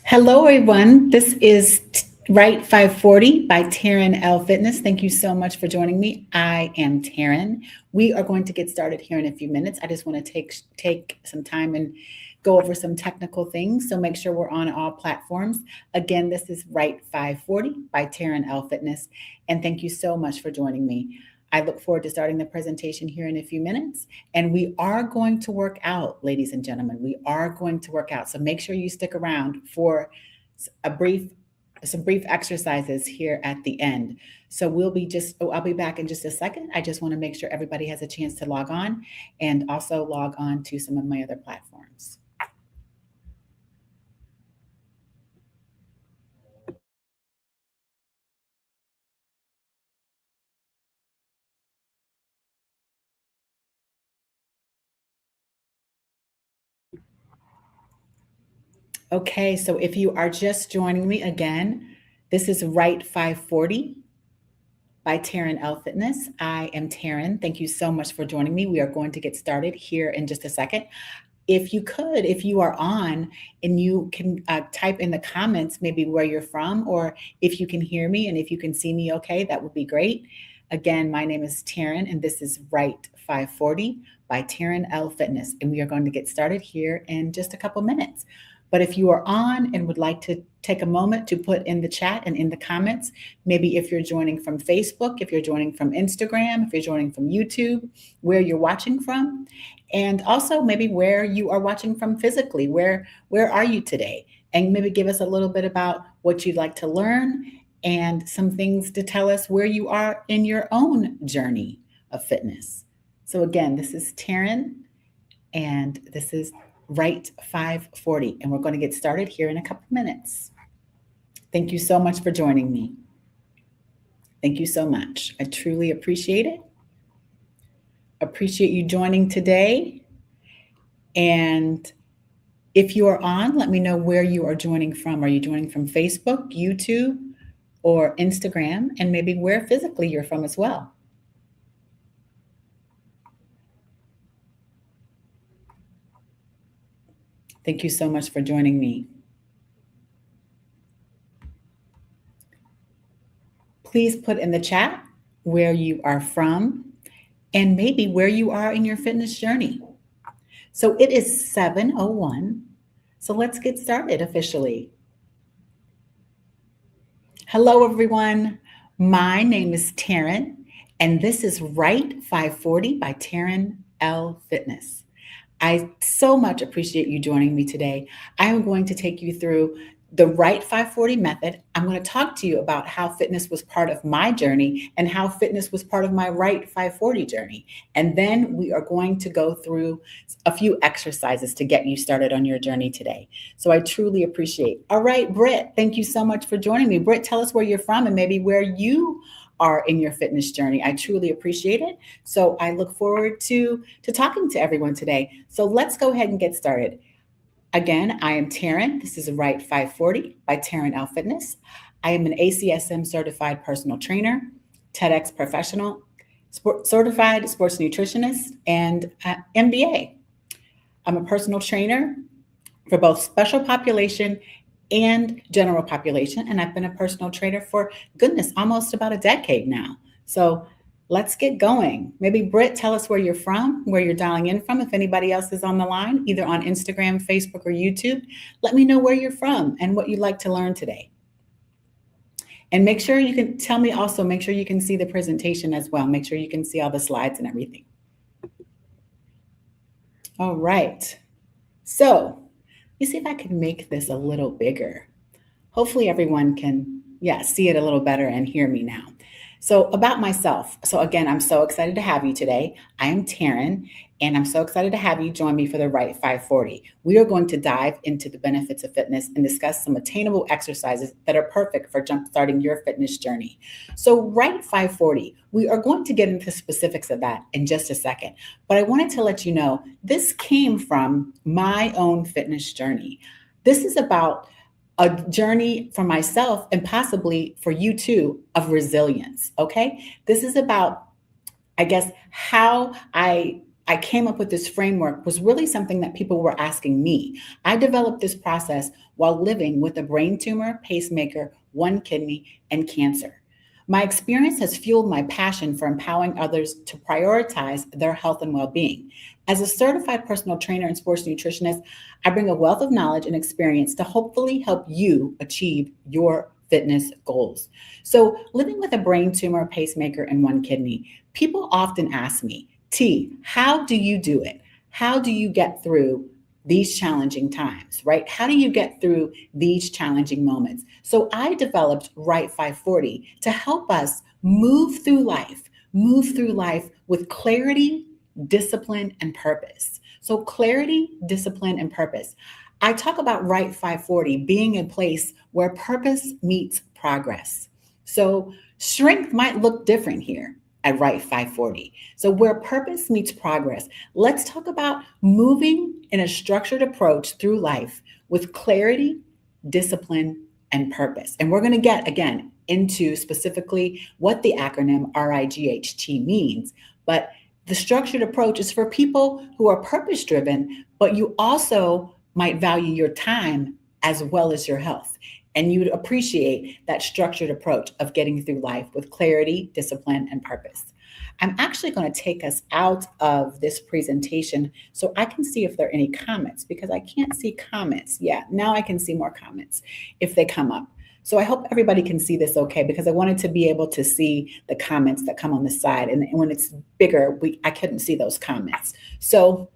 Hello, everyone. This is Right 540 by Terran L Fitness. Thank you so much for joining me. I am Terran. We are going to get started here in a few minutes. I just want to take some time and go over some technical things. So make sure we're on all platforms. Again, this is Right 540 by Terran L Fitness. And thank you so much for joining me. I look forward to starting the presentation here in a few minutes. And we are going to work out, ladies and gentlemen. We are going to work out. So make sure you stick around for some brief exercises here at the end. So I'll be back in just a second. I just want to make sure everybody has a chance to log on and also log on to some of my other platforms. Okay, so if you are just joining me again, this is Right 540 by Terran L Fitness. I am Terran. Thank you so much for joining me. We are going to get started here in just a second. If you are on and you can type in the comments maybe where you're from, or if you can hear me and if you can see me okay, that would be great. Again, my name is Terran and this is Right 540 by Terran L Fitness. And we are going to get started here in just a couple minutes. But if you are on and would like to take a moment to put in the chat and in the comments, maybe if you're joining from Facebook, if you're joining from Instagram, if you're joining from YouTube, where you're watching from, and also maybe where you are watching from physically, where are you today? And maybe give us a little bit about what you'd like to learn and some things to tell us where you are in your own journey of fitness. So again, this is Terran and this is Right 540, and we're going to get started here in a couple minutes. Thank you so much for joining me. Thank you so much. I truly appreciate it. Appreciate you joining today. And if you are on, let me know where you are joining from. Are you joining from Facebook, YouTube, or Instagram? And maybe where physically you're from as well. Thank you so much for joining me. Please put in the chat where you are from and maybe where you are in your fitness journey. So it is 7:01. So let's get started officially. Hello, everyone. My name is Terran, and this is Right 540 by Terran L Fitness. I so much appreciate you joining me today. I am going to take you through the Right 540 method. I'm going to talk to you about how fitness was part of my journey and how fitness was part of my Right 540 journey. And then we are going to go through a few exercises to get you started on your journey today. So I truly appreciate. All right, Britt, thank you so much for joining me. Britt, tell us where you're from and maybe where you are in your fitness journey. I truly appreciate it. So I look forward to talking to everyone today. So let's go ahead and get started. Again, I am Terran. This is Right 540 by Terran L Fitness. I am an ACSM certified personal trainer, TEDx professional, certified sports nutritionist, and MBA. I'm a personal trainer for both special population and general population. And I've been a personal trainer for, goodness, almost about a decade now. So let's get going. Maybe Britt, tell us where you're from, where you're dialing in from. If anybody else is on the line, either on Instagram, Facebook, or YouTube, let me know where you're from and what you'd like to learn today. And make sure you can tell me also, make sure you can see the presentation as well. Make sure you can see all the slides and everything. All right. So let me see if I can make this a little bigger. Hopefully everyone can, see it a little better and hear me now. So about myself. So again, I'm so excited to have you today. I am Terran, and I'm so excited to have you join me for the Right 540. We are going to dive into the benefits of fitness and discuss some attainable exercises that are perfect for jumpstarting your fitness journey. So Right 540, we are going to get into specifics of that in just a second. But I wanted to let you know, this came from my own fitness journey. This is about a journey for myself and possibly for you too of resilience. Okay. This is about, I guess, how I I came up with this framework was really something that people were asking me. I developed this process while living with a brain tumor, pacemaker, one kidney, and cancer. My experience has fueled my passion for empowering others to prioritize their health and well being. As a certified personal trainer and sports nutritionist, I bring a wealth of knowledge and experience to hopefully help you achieve your fitness goals. So, living with a brain tumor, pacemaker, and one kidney, people often ask me, T, how do you do it? How do you get through these challenging times, right? How do you get through these challenging moments? So I developed R.I.G.H.T 540 to help us move through life with clarity, discipline, and purpose. So clarity, discipline, and purpose. I talk about R.I.G.H.T 540 being a place where purpose meets progress. So strength might look different here at R.I.G.H.T 540. So where purpose meets progress, let's talk about moving in a structured approach through life with clarity, discipline, and purpose. And we're going to get again into specifically what the acronym R.I.G.H.T means, but the structured approach is for people who are purpose driven, but you also might value your time as well as your health. And you'd appreciate that structured approach of getting through life with clarity, discipline, and purpose. I'm actually going to take us out of this presentation so I can see if there are any comments, because I can't see comments. Yeah, now I can see more comments if they come up. So I hope everybody can see this okay, because I wanted to be able to see the comments that come on the side. And when it's bigger, I couldn't see those comments. So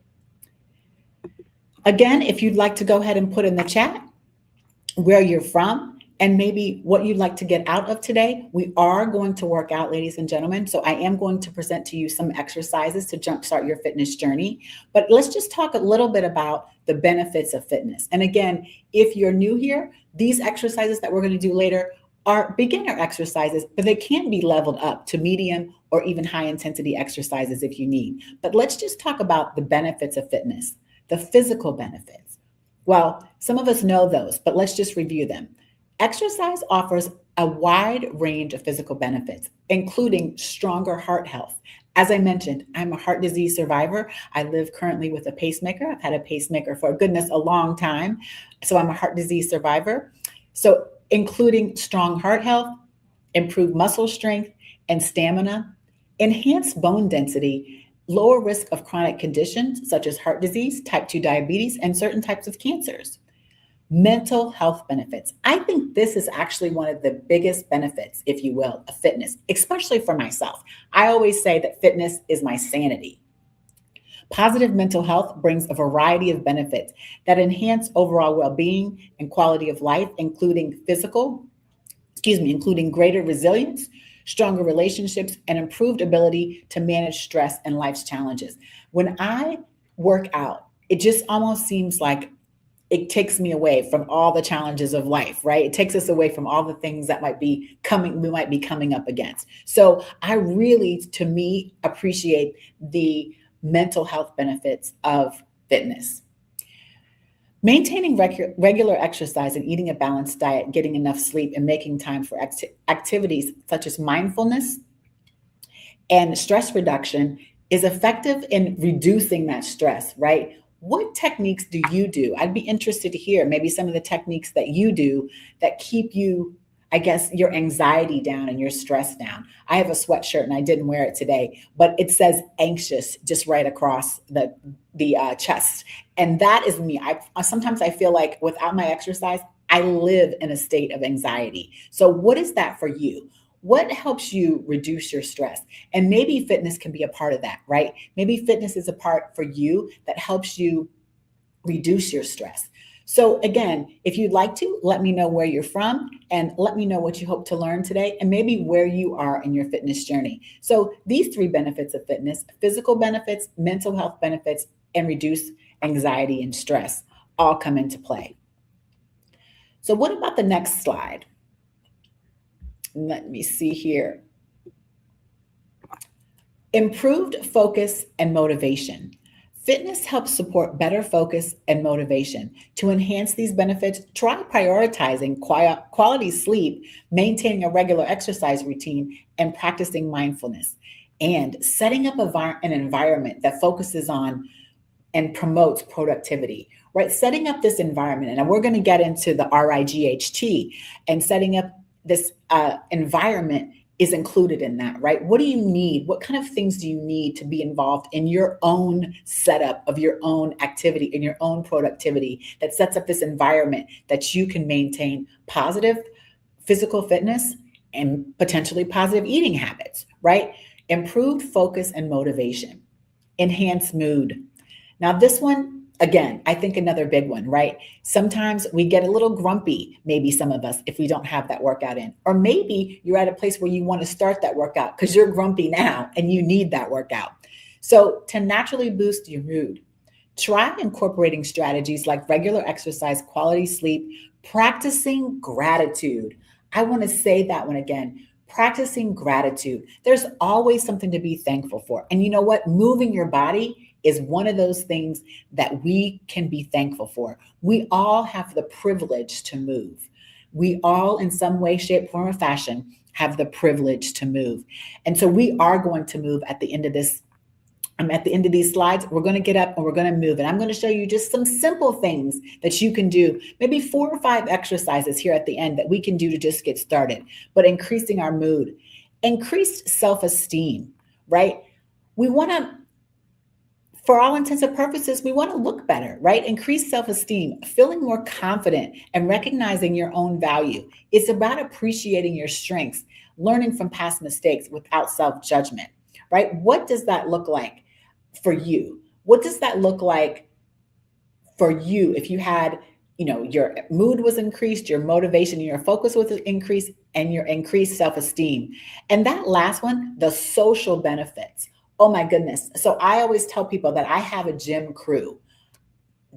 again, if you'd like to go ahead and put in the chat where you're from and maybe what you'd like to get out of today. We are going to work out, ladies and gentlemen. So I am going to present to you some exercises to jumpstart your fitness journey. But let's just talk a little bit about the benefits of fitness. And again, if you're new here, these exercises that we're going to do later are beginner exercises, but they can be leveled up to medium or even high intensity exercises if you need. But let's just talk about the benefits of fitness, the physical benefits. Well, some of us know those, but let's just review them. Exercise offers a wide range of physical benefits, including stronger heart health. As I mentioned, I'm a heart disease survivor. I live currently with a pacemaker. I've had a pacemaker for goodness a long time. So I'm a heart disease survivor. So including strong heart health, improved muscle strength and stamina, enhanced bone density, lower risk of chronic conditions such as heart disease, type 2 diabetes, and certain types of cancers. Mental health benefits. I think this is actually one of the biggest benefits, if you will, of fitness, especially for myself. I always say that fitness is my sanity. Positive mental health brings a variety of benefits that enhance overall well-being and quality of life, including including greater resilience, stronger relationships, and improved ability to manage stress and life's challenges. When I work out, it just almost seems like it takes me away from all the challenges of life, right? It takes us away from all the things that we might be coming up against. So I really, to me, appreciate the mental health benefits of fitness. Maintaining regular exercise and eating a balanced diet, getting enough sleep, and making time for activities such as mindfulness and stress reduction is effective in reducing that stress, right? What techniques do you do? I'd be interested to hear maybe some of the techniques that you do that keep you, I guess, your anxiety down and your stress down. I have a sweatshirt and I didn't wear it today, but it says anxious just right across the chest. And that is me. Sometimes I feel like without my exercise, I live in a state of anxiety. So what is that for you? What helps you reduce your stress? And maybe fitness can be a part of that, right? Maybe fitness is a part for you that helps you reduce your stress. So again, if you'd like to, let me know where you're from and let me know what you hope to learn today and maybe where you are in your fitness journey. So these 3 benefits of fitness: physical benefits, mental health benefits, and reduce anxiety and stress all come into play. So what about the next slide? Let me see here. Improved focus and motivation. Fitness helps support better focus and motivation. To enhance these benefits, try prioritizing quality sleep, maintaining a regular exercise routine, and practicing mindfulness. and setting up an environment that focuses on and promotes productivity, right? Setting up this environment, and we're going to get into the R.I.G.H.T, and setting up this environment is included in that, right? What do you need? What kind of things do you need to be involved in your own setup of your own activity, in your own productivity that sets up this environment that you can maintain positive physical fitness and potentially positive eating habits, right? Improved focus and motivation, enhanced mood. Now, this one, again, I think another big one, right? Sometimes we get a little grumpy, maybe some of us, if we don't have that workout in. Or maybe you're at a place where you want to start that workout because you're grumpy now and you need that workout. So, to naturally boost your mood, try incorporating strategies like regular exercise, quality sleep, practicing gratitude. I want to say that one again. Practicing gratitude. There's always something to be thankful for. And you know what? Moving your body is one of those things that we can be thankful for. We all have the privilege to move. We all, in some way, shape, form, or fashion, have the privilege to move. And so we are going to move at the end of this. At the end of these slides, we're going to get up and we're going to move. And I'm going to show you just some simple things that you can do, maybe 4 or 5 exercises here at the end that we can do to just get started, but increasing our mood, increased self-esteem, right? We want to, for all intents and purposes, we want to look better, right? Increased self-esteem, feeling more confident and recognizing your own value. It's about appreciating your strengths, learning from past mistakes without self-judgment, right? What does that look like for you? What does that look like for you if you had, your mood was increased, your motivation, your focus was increased, and your increased self-esteem? And that last one, the social benefits. Oh my goodness. So I always tell people that I have a gym crew.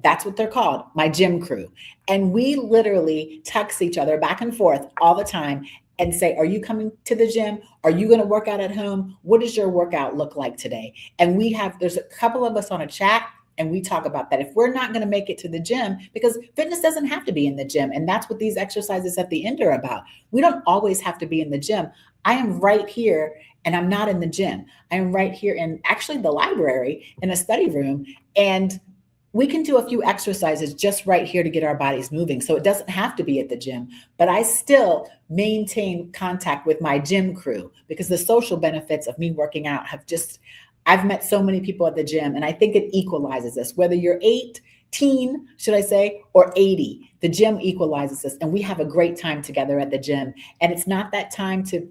That's what they're called, my gym crew. And we literally text each other back and forth all the time and say, are you coming to the gym? Are you going to work out at home? What does your workout look like today? And there's a couple of us on a chat and we talk about that. If we're not going to make it to the gym, because fitness doesn't have to be in the gym. And that's what these exercises at the end are about. We don't always have to be in the gym. I am right here and I'm not in the gym. I am right here in actually the library in a study room. And we can do a few exercises just right here to get our bodies moving. So it doesn't have to be at the gym, but I still maintain contact with my gym crew because the social benefits of me working out I've met so many people at the gym, and I think it equalizes us. Whether you're 18, should I say, or 80, the gym equalizes us, and we have a great time together at the gym. And it's not that time to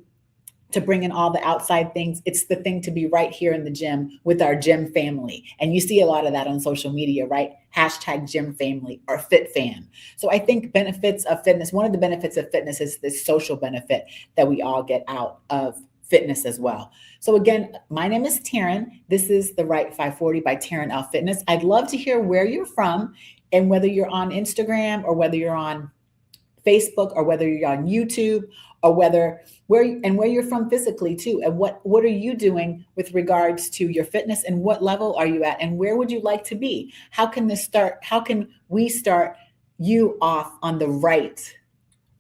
bring in all the outside things. It's the thing to be right here in the gym with our gym family. And you see a lot of that on social media, right? #gym family or fit fam. So I think benefits of fitness, one of the benefits of fitness is this social benefit that we all get out of fitness as well. So again, my name is Terran. This is the Right 540 by Terran Lamp Fitness. I'd love to hear where you're from and whether you're on Instagram or whether you're on Facebook or whether you're on YouTube or where you're from physically too. And what are you doing with regards to your fitness and what level are you at and where would you like to be? How can we start you off on the right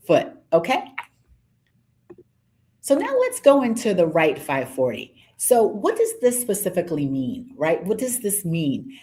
foot? Okay. So now let's go into the Right 540. So what does this specifically mean, right? What does this mean?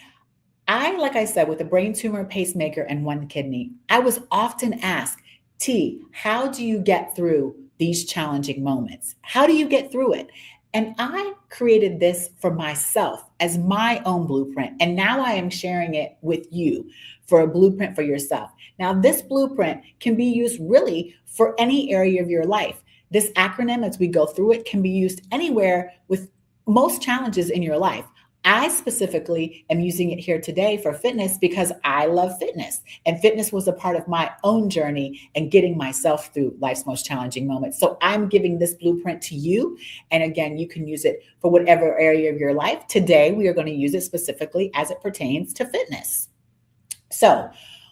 Like I said, with a brain tumor, pacemaker, and 1 kidney, I was often asked, T, how do you get through these challenging moments? How do you get through it? And I created this for myself as my own blueprint. And now I am sharing it with you for a blueprint for yourself. Now, this blueprint can be used really for any area of your life. This acronym, as we go through it, can be used anywhere with most challenges in your life. I specifically am using it here today for fitness because I love fitness, and fitness was a part of my own journey and getting myself through life's most challenging moments. So I'm giving this blueprint to you. And again, you can use it for whatever area of your life. Today, we are going to use it specifically as it pertains to fitness. So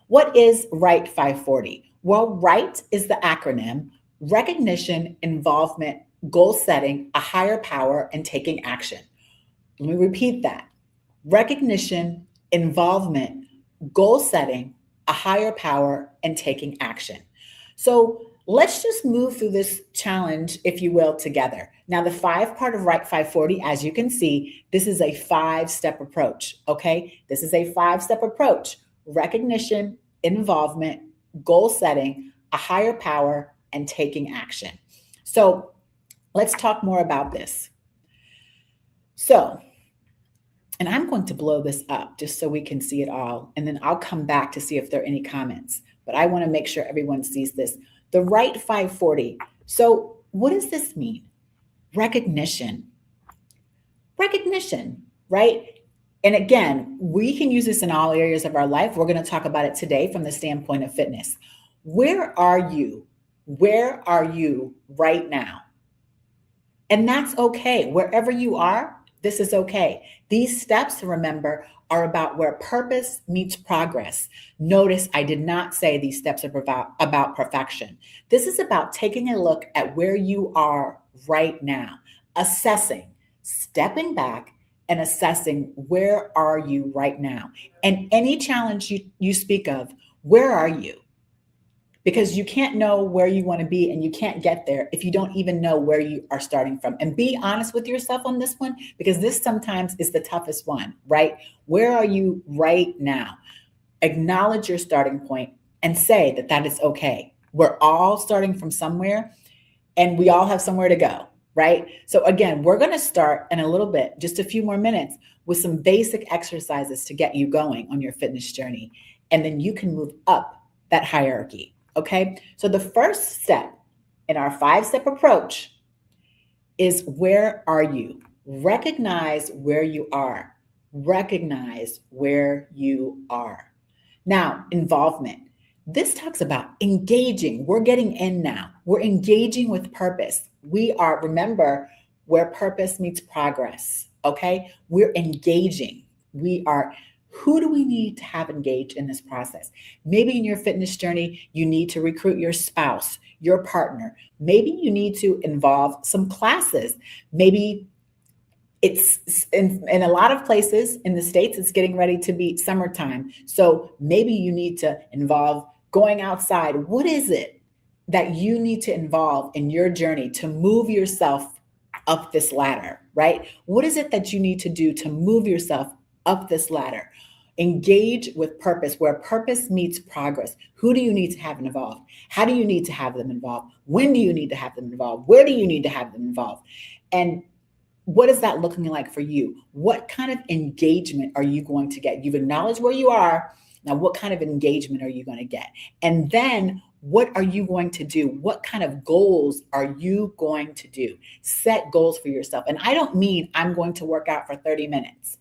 what is Right 540? Well, Right is the acronym: recognition, involvement, goal setting, a higher power, and taking action. Let me repeat that. Recognition, involvement, goal setting, a higher power, and taking action. So Let's just move through this challenge, if you will, together. Now, the 5 part of Right 540, as you can see, this is a 5-step approach, okay? This is a 5-step approach: recognition, involvement, goal setting, a higher power, and taking action. So let's talk more about this. So, and I'm going to blow this up just so we can see it all, and then I'll come back to see if there are any comments. But I want to make sure everyone sees this. The Right 540. So what does this mean? Recognition. Recognition, right? And again, we can use this in all areas of our life. We're going to talk about it today from the standpoint of fitness. Where are you? Where are you right now? And that's okay. Wherever you are, this is okay. These steps, remember, are about where purpose meets progress. Notice I did not say these steps are about perfection. This is about taking a look at where you are right now, assessing, stepping back, and assessing where are you right now. And any challenge you speak of, where are you? Because you can't know where you want to be and you can't get there if you don't even know where you are starting from. And be honest with yourself on this one, because this sometimes is the toughest one, right? Where are you right now? Acknowledge your starting point and say that that is okay. We're all starting from somewhere and we all have somewhere to go, right? So again, we're going to start in a little bit, just a few more minutes, with some basic exercises to get you going on your fitness journey. And then you can move up that hierarchy. Okay, so the first step in our 5-step approach is, where are you? Recognize where you are. Recognize where you are. Now, involvement. This talks about engaging. We're getting in now. We're engaging with purpose. We are, remember, where purpose meets progress. Okay, we're engaging. We are. Who do we need to have engaged in this process? Maybe in your fitness journey, you need to recruit your spouse, your partner. Maybe you need to involve some classes. Maybe it's in a lot of places in the States, it's getting ready to be summertime. So maybe you need to involve going outside. What is it that you need to involve in your journey to move yourself up this ladder, right? What is it that you need to do to move yourself up this ladder? Engage with purpose, where purpose meets progress. Who do you need to have involved? How do you need to have them involved? When do you need to have them involved? Where do you need to have them involved? And what is that looking like for you? What kind of engagement are you going to get? You've acknowledged where you are. Now, what kind of engagement are you going to get? And then what are you going to do? What kind of goals are you going to do? Set goals for yourself. And I don't mean I'm going to work out for 30 minutes.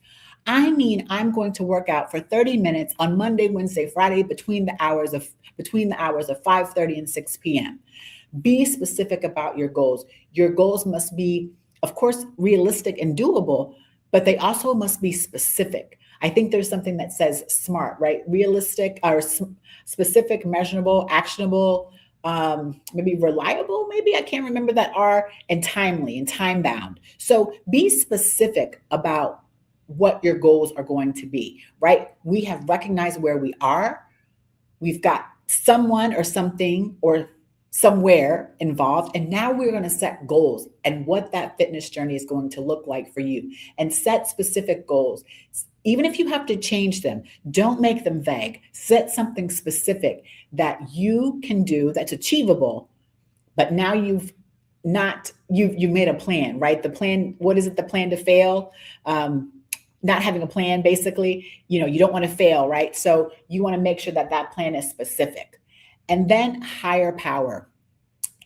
I mean, I'm going to work out for 30 minutes on Monday, Wednesday, Friday, between the hours of 5:30 and 6 p.m. Be specific about your goals. Your goals must be, of course, realistic and doable, but they also must be specific. I think there's something that says SMART, right? Realistic or specific, measurable, actionable, maybe reliable, maybe I can't remember that R, and timely and time bound. So be specific about what your goals are going to be, right? We have recognized where we are. We've got someone or something or somewhere involved. And now we're going to set goals and what that fitness journey is going to look like for you, and set specific goals. Even if you have to change them, don't make them vague. Set something specific that you can do that's achievable, but now you've made a plan, right? The plan, what is it? The plan to fail. Not having a plan, basically, you don't want to fail, right? So you want to make sure that that plan is specific. And then higher power.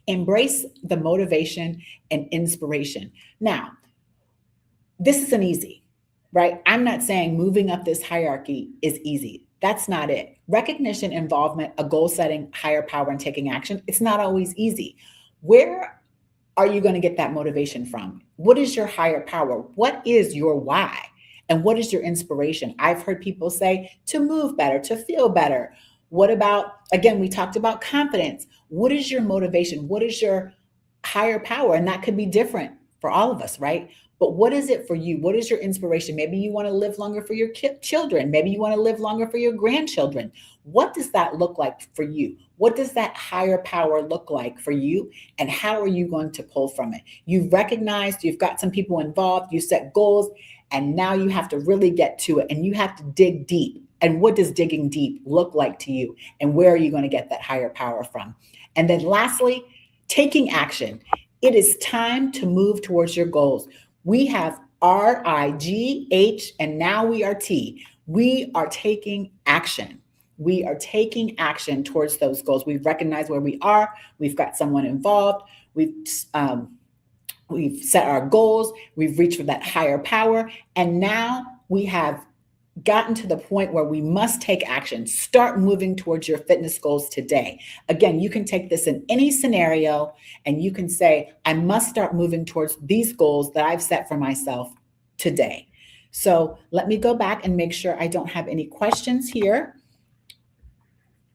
Embrace the motivation and inspiration. Now, this isn't easy, right? I'm not saying moving up this hierarchy is easy. That's not it. Recognition, involvement, a goal setting, higher power, and taking action. It's not always easy. Where are you going to get that motivation from? What is your higher power? What is your why? And what is your inspiration? I've heard people say to move better, to feel better. What about, again, we talked about confidence. What is your motivation? What is your higher power? And that could be different for all of us, right? But what is it for you? What is your inspiration? Maybe you want to live longer for your children. Maybe you want to live longer for your grandchildren. What does that look like for you? What does that higher power look like for you? And how are you going to pull from it? You've recognized, you've got some people involved, you set goals, and now you have to really get to it and you have to dig deep. And what does digging deep look like to you? And where are you going to get that higher power from? And then lastly, taking action. It is time to move towards your goals. We have R.I.G.H. and now we are T. We are taking action. We are taking action towards those goals. We've recognized where we are. We've got someone involved. We've set our goals. We've reached for that higher power. And now we have gotten to the point where we must take action. Start moving towards your fitness goals today. Again, you can take this in any scenario and you can say, I must start moving towards these goals that I've set for myself today. So let me go back and make sure I don't have any questions here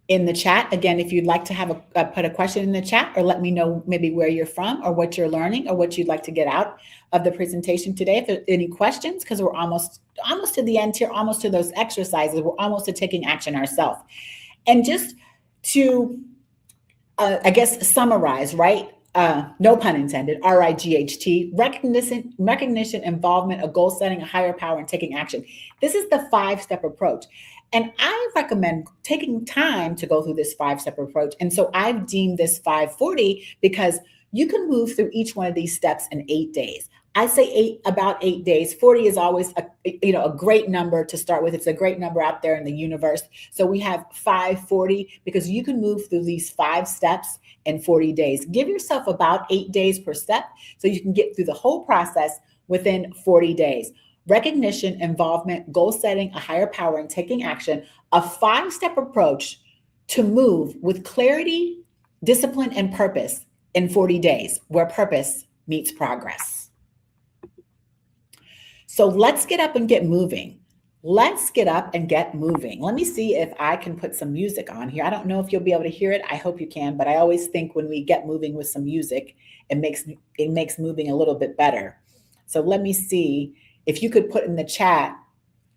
in the chat. Again, if you'd like to have put a question in the chat, or let me know maybe where you're from or what you're learning or what you'd like to get out of the presentation today. If there are any questions, because we're almost to the end here, almost to those exercises, we're almost to taking action ourselves. And just to, I guess, summarize, right? No pun intended, R.I.G.H.T, recognition, involvement, a goal setting, a higher power, and taking action. This is the 5-step approach. And I recommend taking time to go through this 5-step approach. And so I've deemed this 540 because you can move through each one of these steps in 8 days. I say about 8 days. 40 is always a great number to start with. It's a great number out there in the universe. So we have 540 because you can move through these 5 steps in 40 days. Give yourself about 8 days per step so you can get through the whole process within 40 days. Recognition, involvement, goal setting, a higher power, and taking action, a 5-step approach to move with clarity, discipline, and purpose in 40 days, where purpose meets progress. So let's get up and get moving. Let's get up and get moving. Let me see if I can put some music on here. I don't know if you'll be able to hear it. I hope you can, but I always think when we get moving with some music, it makes moving a little bit better. So let me see. If you could put in the chat,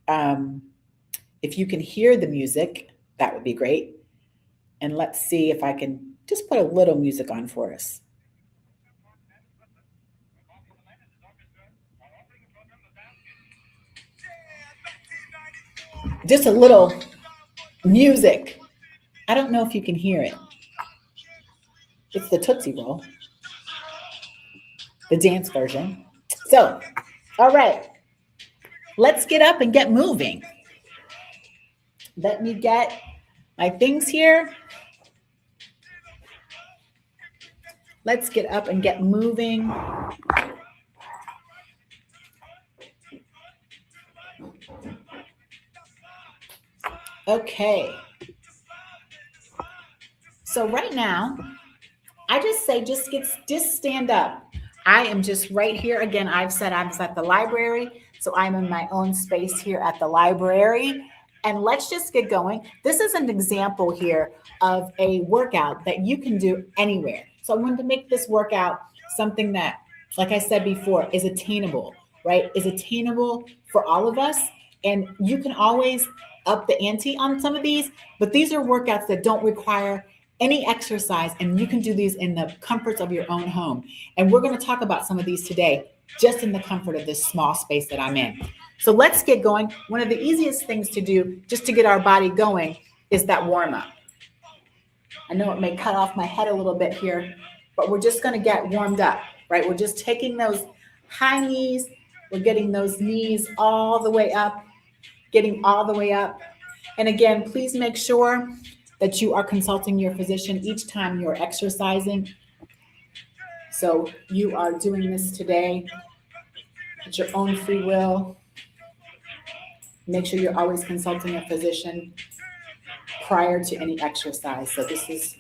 if you can hear the music, that would be great. And let's see if I can just put a little music on for us. Just a little music. I don't know if you can hear it. It's the Tootsie Roll, the dance version. So, all right. Let's get up and get moving. Let me get my things here. Let's get up and get moving. Okay. So right now, I just say, just stand up. I am just right here. Again, I've said I'm at the library. So I'm in my own space here at the library. And let's just get going. This is an example here of a workout that you can do anywhere. So I wanted to make this workout something that, like I said before, is attainable, right? Is attainable for all of us. And you can always up the ante on some of these, but these are workouts that don't require any exercise, and you can do these in the comforts of your own home. And we're going to talk about some of these today, just in the comfort of this small space that I'm in. So let's get going. One of the easiest things to do just to get our body going is that warm up. I know it may cut off my head a little bit here, but we're just going to get warmed up, right? We're just taking those high knees. We're getting those knees all the way up, getting all the way up. And again, please make sure that you are consulting your physician each time you're exercising. So you are doing this today at your own free will. Make sure you're always consulting a physician prior to any exercise. So this is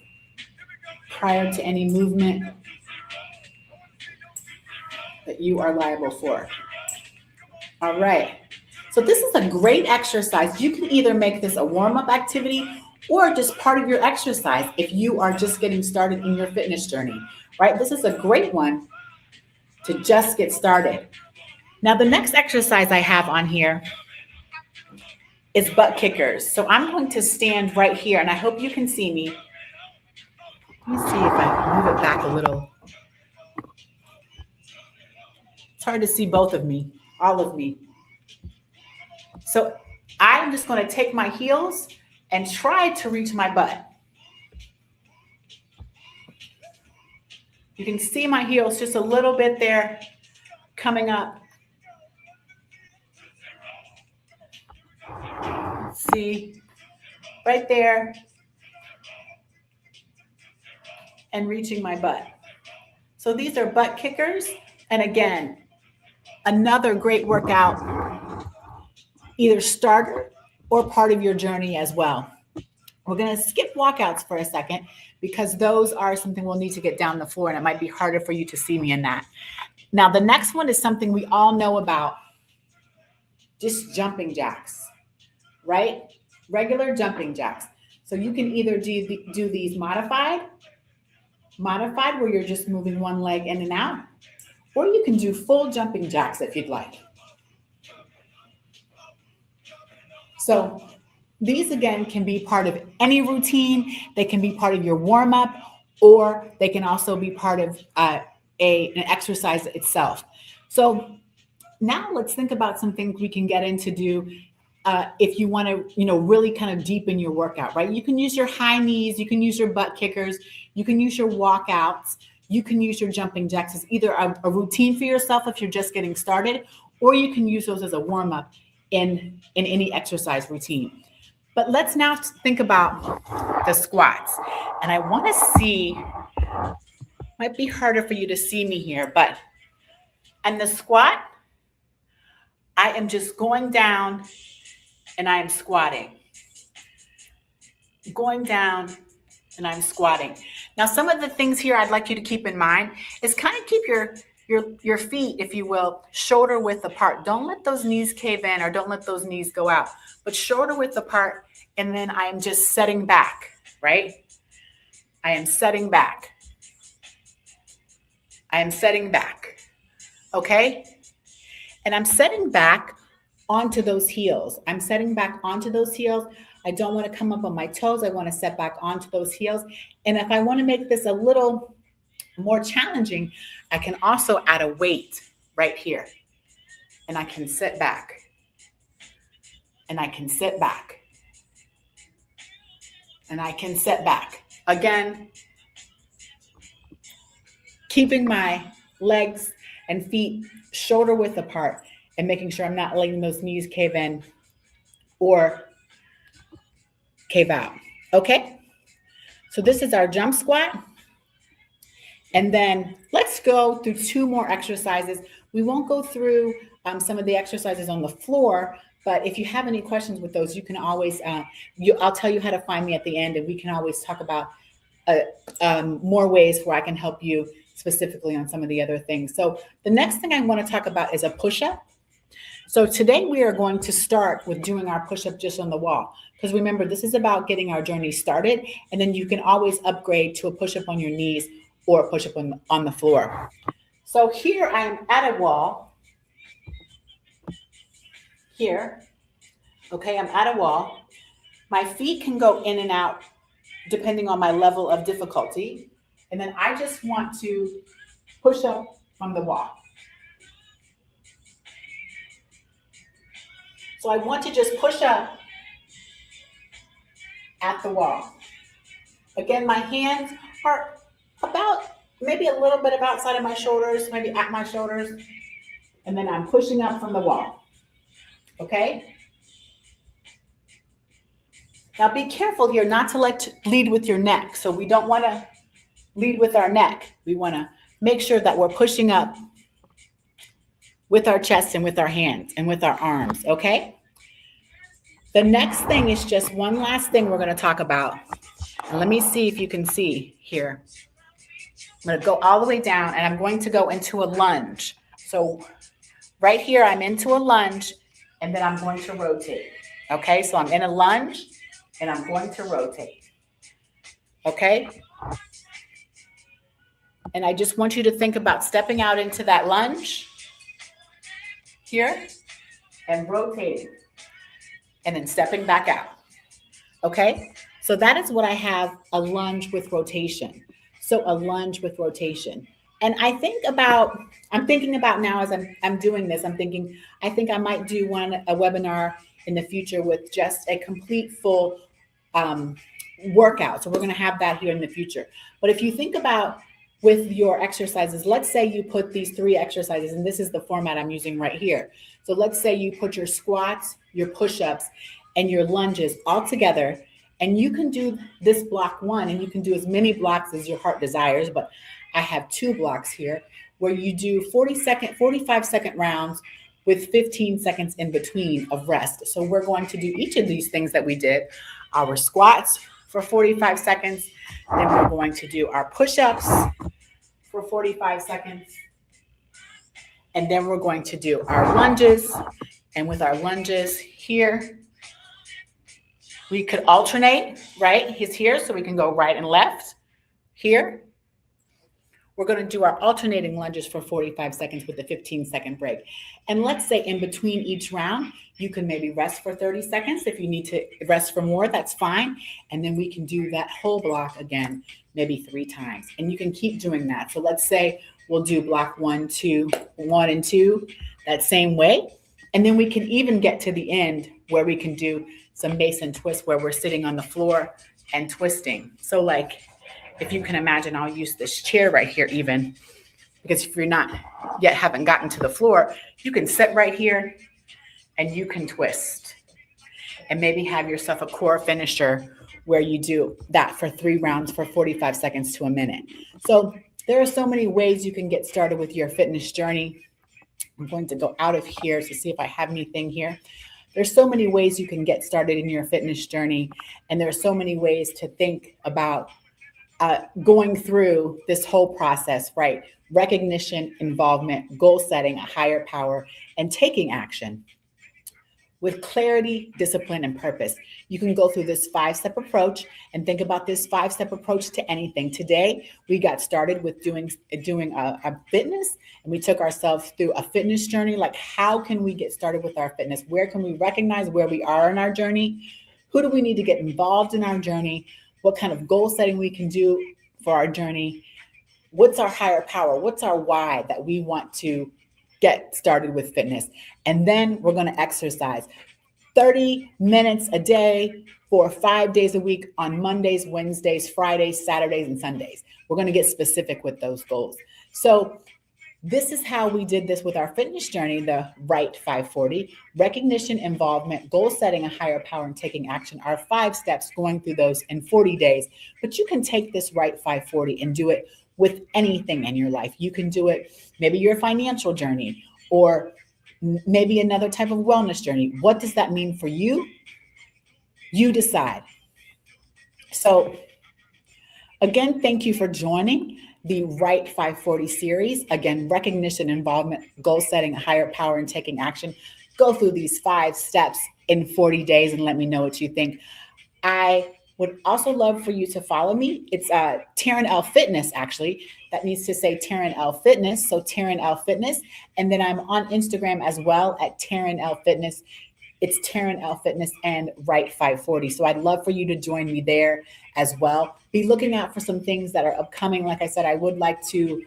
prior to any movement that you are liable for. All right. So this is a great exercise. You can either make this a warm-up activity or just part of your exercise if you are just getting started in your fitness journey, right? This is a great one to just get started. Now, the next exercise I have on here is butt kickers. So I'm going to stand right here, and I hope you can see me. Let me see if I move it back a little. It's hard to see both of me, all of me. So I'm just going to take my heels and try to reach my butt. You can see my heels just a little bit there coming up. See, right there, and reaching my butt. So these are butt kickers. And again, another great workout, either starter or part of your journey as well. We're going to skip walkouts for a second because those are something we'll need to get down the floor, and it might be harder for you to see me in that. Now, the next one is something we all know about, just jumping jacks, right? Regular jumping jacks. So you can either do these modified where you're just moving one leg in and out, or you can do full jumping jacks if you'd like. So these, again, can be part of any routine. They can be part of your warm-up, or they can also be part of an exercise itself. So now let's think about some things we can get into do if you want to, really kind of deepen your workout, right? You can use your high knees, you can use your butt kickers, you can use your walkouts, you can use your jumping jacks as either a routine for yourself if you're just getting started, or you can use those as a warm-up in any exercise routine. But let's now think about the squats. And I want to see, might be harder for you to see me here, but in the squat, I am just going down and I am squatting. Going down and I'm squatting. Now, some of the things here I'd like you to keep in mind is kind of keep your feet, if you will, shoulder width apart. Don't let those knees cave in or don't let those knees go out, but shoulder width apart. And then I am just setting back, right? I am setting back. I am setting back. Okay? And I'm setting back onto those heels. I'm setting back onto those heels. I don't want to come up on my toes. I want to set back onto those heels. And if I want to make this a little more challenging, I can also add a weight right here. And I can sit back. And I can sit back. And I can sit back. Again, keeping my legs and feet shoulder width apart and making sure I'm not letting those knees cave in or cave out. Okay? So this is our jump squat. And then let's go through two more exercises. We won't go through some of the exercises on the floor, but if you have any questions with those, you can always, I'll tell you how to find me at the end, and we can always talk about more ways where I can help you specifically on some of the other things. So the next thing I want to talk about is a push-up. So today we are going to start with doing our push-up just on the wall. Because remember, this is about getting our journey started, and then you can always upgrade to a push-up on your knees or a push-up on the floor. So here I am at a wall. Here, okay, I'm at a wall. My feet can go in and out depending on my level of difficulty. And then I just want to push up from the wall. So I want to just push up at the wall. Again, my hands are about maybe a little bit outside of my shoulders, maybe at my shoulders. And then I'm pushing up from the wall. Okay? Now be careful here not to lead with your neck. So we don't want to lead with our neck. We want to make sure that we're pushing up with our chest and with our hands and with our arms, okay? The next thing is just one last thing we're going to talk about. And let me see if you can see here. I'm going to go all the way down and I'm going to go into a lunge. So right here, I'm into a lunge and then I'm going to rotate. Okay, so I'm in a lunge and I'm going to rotate. Okay? And I just want you to think about stepping out into that lunge here and rotating and then stepping back out. Okay, so that is what I have, a lunge with rotation. So a lunge with rotation. And I'm thinking about now as I'm doing this, I'm thinking, I think I might do a webinar in the future with just a complete full um, workout. So we're going to have that here in the future. But if you think about with your exercises, let's say you put these 3 exercises, and this is the format I'm using right here. So let's say you put your squats, your push-ups, and your lunges all together, and you can do this block 1, and you can do as many blocks as your heart desires, but I have 2 blocks here where you do 45-second rounds with 15 seconds in between of rest. So we're going to do each of these things that we did, our squats for 45 seconds, then we're going to do our push-ups for 45 seconds, and then we're going to do our lunges. And with our lunges here, we could alternate, right? He's here, so we can go right and left. Here, we're going to do our alternating lunges for 45 seconds with a 15-second break. And let's say in between each round, you can maybe rest for 30 seconds. If you need to rest for more, that's fine. And then we can do that whole block again, maybe 3 times. And you can keep doing that. So let's say we'll do block 1, 2, 1 and 2, that same way. And then we can even get to the end where we can do some Mason twists where we're sitting on the floor and twisting. So like, if you can imagine, I'll use this chair right here even, because if you're not yet haven't gotten to the floor, you can sit right here and you can twist and maybe have yourself a core finisher where you do that for 3 rounds for 45 seconds to a minute. So there are so many ways you can get started with your fitness journey. I'm going to go out of here to see if I have anything here. There's so many ways you can get started in your fitness journey. And there are so many ways to think about going through this whole process, right? Recognition, involvement, goal setting, a higher power, and taking action with clarity, discipline, and purpose. You can go through this 5-step approach and think about this 5-step approach to anything. Today, we got started with doing a fitness, and we took ourselves through a fitness journey. Like, how can we get started with our fitness? Where can we recognize where we are in our journey? Who do we need to get involved in our journey? What kind of goal setting we can do for our journey? What's our higher power? What's our why that we want to get started with fitness? And then we're going to exercise 30 minutes a day for 5 days a week on Mondays, Wednesdays, Fridays, Saturdays, and Sundays. We're going to get specific with those goals. So this is how we did this with our fitness journey, the R.I.G.H.T 540. Recognition, involvement, goal setting, a higher power, and taking action are 5 steps, going through those in 40 days. But you can take this R.I.G.H.T 540 and do it with anything in your life. You can do it, maybe your financial journey, or maybe another type of wellness journey. What does that mean for you? You decide. So again, thank you for joining the R.I.G.H.T 540 series. Again, recognition, involvement, goal setting, higher power, and taking action. Go through these 5 steps in 40 days and let me know what you think. I would also love for you to follow me. It's Terran L Fitness, actually. That needs to say Terran L Fitness. So Terran L Fitness. And then I'm on Instagram as well at Terran L Fitness. It's Terran L Fitness and R.I.G.H.T 540. So I'd love for you to join me there as well. Be looking out for some things that are upcoming. Like I said, I would like to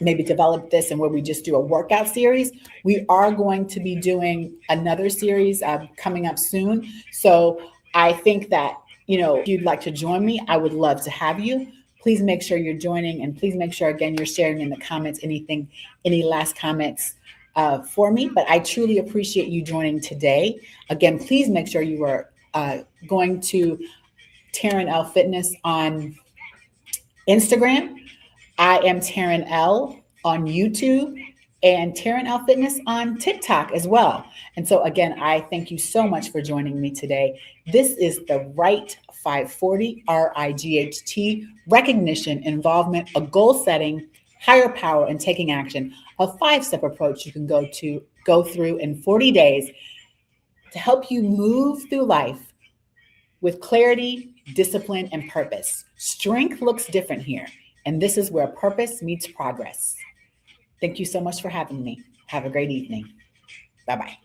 maybe develop this and where we just do a workout series. We are going to be doing another series coming up soon. So I think that, if you'd like to join me, I would love to have you. Please make sure you're joining, and please make sure, again, you're sharing in the comments any last comments for me. But I truly appreciate you joining today. Again, please make sure you are going to Terran L Fitness on Instagram. I am Terran L on YouTube, and Terran L Fitness on TikTok as well. And so again, I thank you so much for joining me today. This is the R.I.G.H.T 540, R.I.G.H.T, recognition, involvement, a goal setting, higher power, and taking action. A 5-step approach you can go through in 40 days to help you move through life with clarity, discipline, and purpose. Strength looks different here, and this is where purpose meets progress. Thank you so much for having me. Have a great evening. Bye-bye.